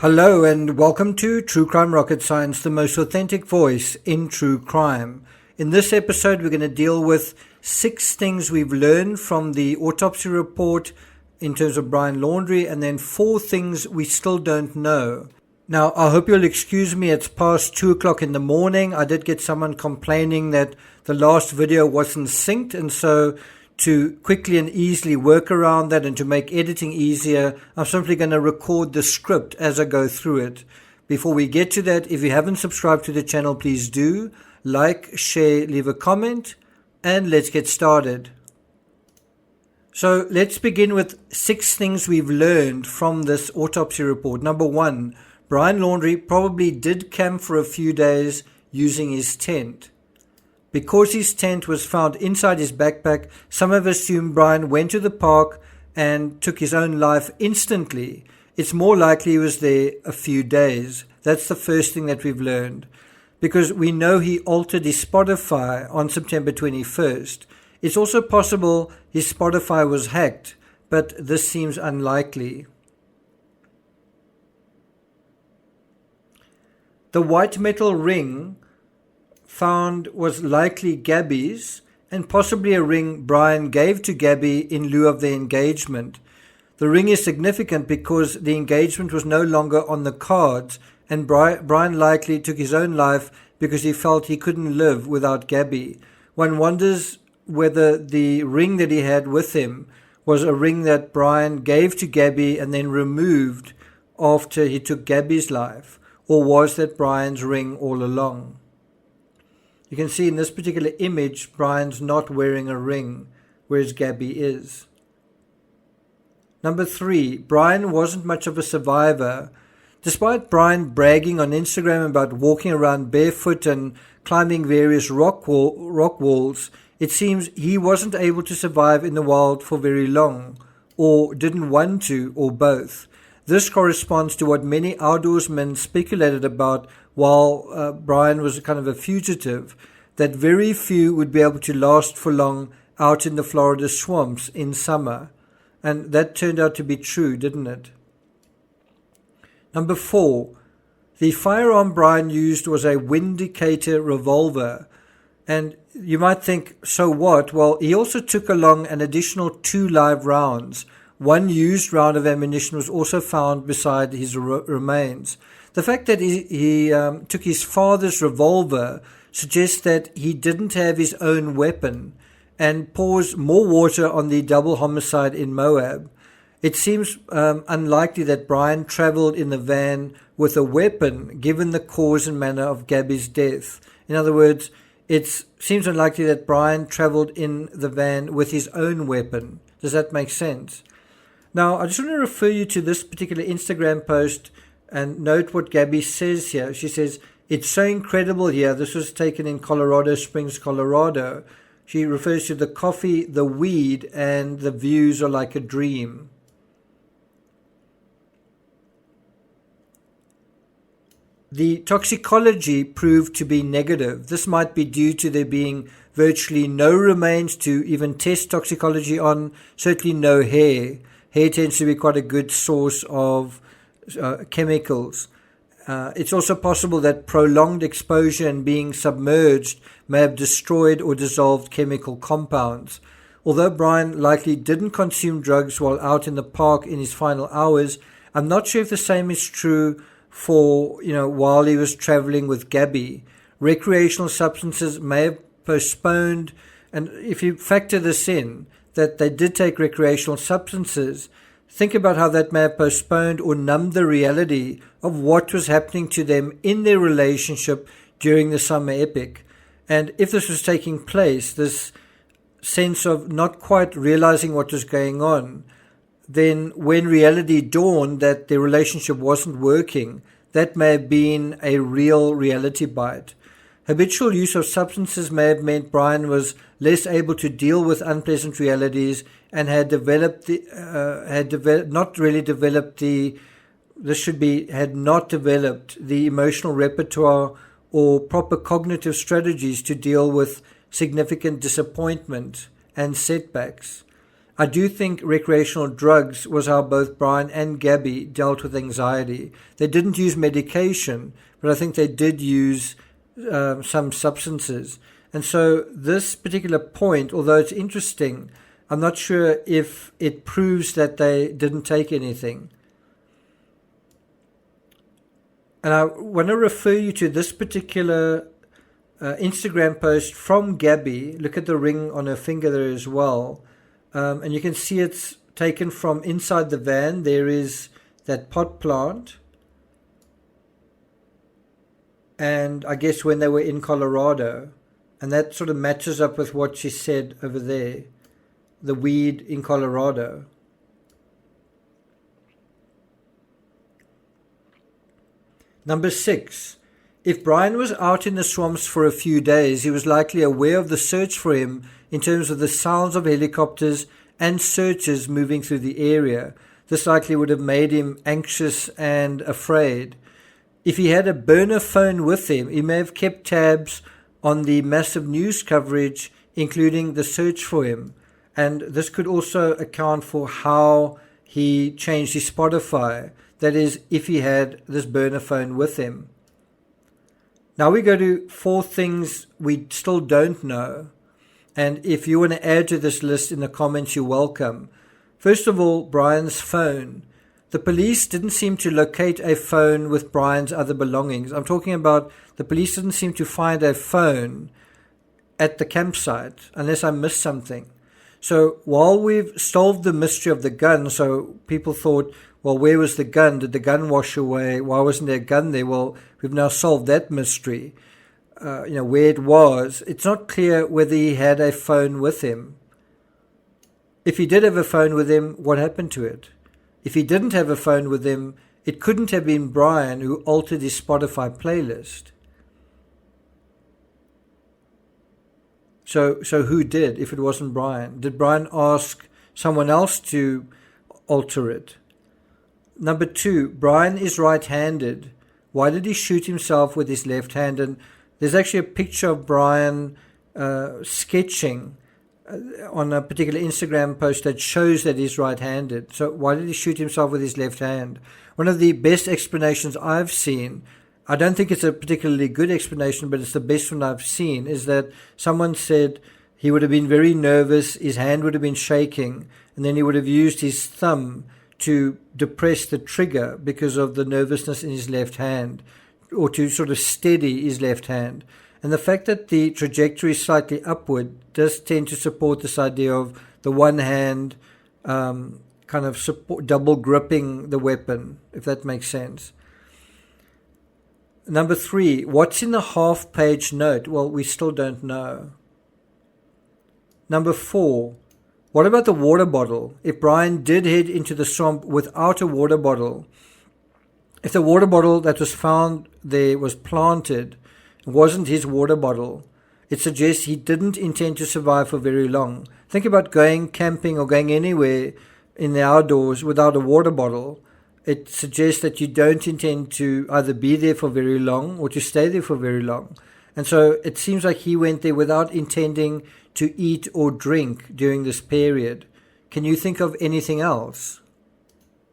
Hello and welcome to True Crime Rocket Science, the most authentic voice in true crime. In this episode, we're going to deal with 6 things we've learned from the autopsy report in terms of Brian Laundrie, and then 4 things we still don't know. Now, I hope you'll excuse me, it's past 2 o'clock in the morning. I did get someone complaining that the last video wasn't synced, and so to quickly and easily work around that and to make editing easier, I'm simply going to record the script as I go through it. Before we get to that, if you haven't subscribed to the channel, please do. Like, share, leave a comment, and let's get started. So let's begin with 6 things we've learned from this autopsy report. Number 1, Brian Laundrie probably did camp for a few days using his tent. Because his tent was found inside his backpack, some have assumed Brian went to the park and took his own life instantly. It's more likely he was there a few days. That's the first thing that we've learned. Because we know he altered his Spotify on September 21st. It's also possible his Spotify was hacked, but this seems unlikely. The white metal ring found was likely Gabby's and possibly a ring Brian gave to Gabby in lieu of the engagement. The ring is significant because the engagement was no longer on the cards, and Brian likely took his own life because he felt he couldn't live without Gabby. One wonders whether the ring that he had with him was a ring that Brian gave to Gabby and then removed after he took Gabby's life, or was that Brian's ring all along? You can see in this particular image, Brian's not wearing a ring, whereas Gabby is. Number 3, Brian wasn't much of a survivor. Despite Brian bragging on Instagram about walking around barefoot and climbing various rock walls, it seems he wasn't able to survive in the wild for very long, or didn't want to, or both. This corresponds to what many outdoorsmen speculated about while Brian was kind of a fugitive, that very few would be able to last for long out in the Florida swamps in summer. And that turned out to be true, didn't it? Number 4, the firearm Brian used was a Windicator revolver. And you might think, so what? Well, he also took along an additional 2 live rounds. 1 used round of ammunition was also found beside his remains. The fact that he took his father's revolver suggests that he didn't have his own weapon and pours more water on the double homicide in Moab. It seems unlikely that Brian traveled in the van with a weapon given the cause and manner of Gabby's death. In other words, it seems unlikely that Brian traveled in the van with his own weapon. Does that make sense? Now, I just want to refer you to this particular Instagram post and note what Gabby says here. She says, "It's so incredible here." This was taken in Colorado Springs, Colorado. She refers to the coffee, the weed, and the views are like a dream. The toxicology proved to be negative. This might be due to there being virtually no remains to even test toxicology on, certainly no hair. Hair tends to be quite a good source of chemicals. It's also possible that prolonged exposure and being submerged may have destroyed or dissolved chemical compounds. Although Brian likely didn't consume drugs while out in the park in his final hours, I'm not sure if the same is true for, while he was traveling with Gabby. Recreational substances may have postponed, and if you factor this in, that they did take recreational substances, think about how that may have postponed or numbed the reality of what was happening to them in their relationship during the summer epic. And if this was taking place, this sense of not quite realizing what was going on, then when reality dawned that their relationship wasn't working, that may have been a real reality bite. Habitual use of substances may have meant Brian was less able to deal with unpleasant realities and had not developed the emotional repertoire or proper cognitive strategies to deal with significant disappointment and setbacks. I do think recreational drugs was how both Brian and Gabby dealt with anxiety. They didn't use medication, but I think they did use some substances. And so this particular point, although it's interesting, I'm not sure if it proves that they didn't take anything. And I want to refer you to this particular Instagram post from Gabby. Look at the ring on her finger there as well. And you can see it's taken from inside the van. There is that pot plant. And I guess when they were in Colorado. And that sort of matches up with what she said over there. The weed in Colorado. Number 6. If Brian was out in the swamps for a few days, he was likely aware of the search for him in terms of the sounds of helicopters and searchers moving through the area. This likely would have made him anxious and afraid. If he had a burner phone with him, he may have kept tabs on the massive news coverage, including the search for him. And this could also account for how he changed his Spotify. That is, if he had this burner phone with him. Now we go to 4 things we still don't know. And if you want to add to this list in the comments, you're welcome. First of all, Brian's phone. The police didn't seem to locate a phone with Brian's other belongings. I'm talking about the police didn't seem to find a phone at the campsite, unless I missed something. So while we've solved the mystery of the gun, so people thought, well, where was the gun? Did the gun wash away? Why wasn't there a gun there? Well, we've now solved that mystery. Where it was. It's not clear whether he had a phone with him. If he did have a phone with him, what happened to it? If he didn't have a phone with him, it couldn't have been Brian who altered his Spotify playlist. So who did, if it wasn't Brian? Did Brian ask someone else to alter it? Number 2, Brian is right-handed. Why did he shoot himself with his left hand? And there's actually a picture of Brian sketching on a particular Instagram post that shows that he's right-handed. So why did he shoot himself with his left hand? One of the best explanations I've seen, I don't think it's a particularly good explanation, but it's the best one I've seen, is that someone said he would have been very nervous, his hand would have been shaking, and then he would have used his thumb to depress the trigger because of the nervousness in his left hand, or to sort of steady his left hand. And the fact that the trajectory is slightly upward does tend to support this idea of the one hand kind of double gripping the weapon, if that makes sense. Number 3, what's in the half-page note? Well, we still don't know. Number 4, what about the water bottle? If Brian did head into the swamp without a water bottle, if the water bottle that was found there was planted, it wasn't his water bottle, it suggests he didn't intend to survive for very long. Think about going camping or going anywhere in the outdoors without a water bottle. It suggests that you don't intend to either be there for very long or to stay there for very long. And so it seems like he went there without intending to eat or drink during this period. Can you think of anything else?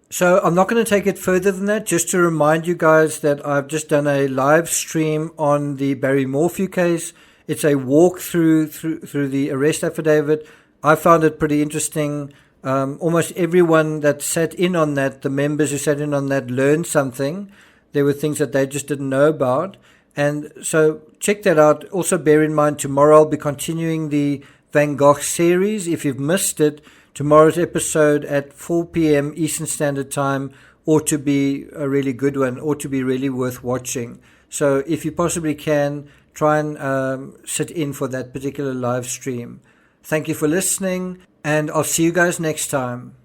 So I'm not going to take it further than that. Just to remind you guys that I've just done a live stream on the Barry Morphew case. It's a walkthrough through the arrest affidavit. I found it pretty interesting. Almost everyone that sat in on that, the members who sat in on that, learned something. There were things that they just didn't know about. And so check that out. Also bear in mind, tomorrow I'll be continuing the Van Gogh series. If you've missed it, tomorrow's episode at 4 p.m. Eastern Standard Time ought to be a really good one, ought to be really worth watching. So if you possibly can, try and sit in for that particular live stream. Thank you for listening, and I'll see you guys next time.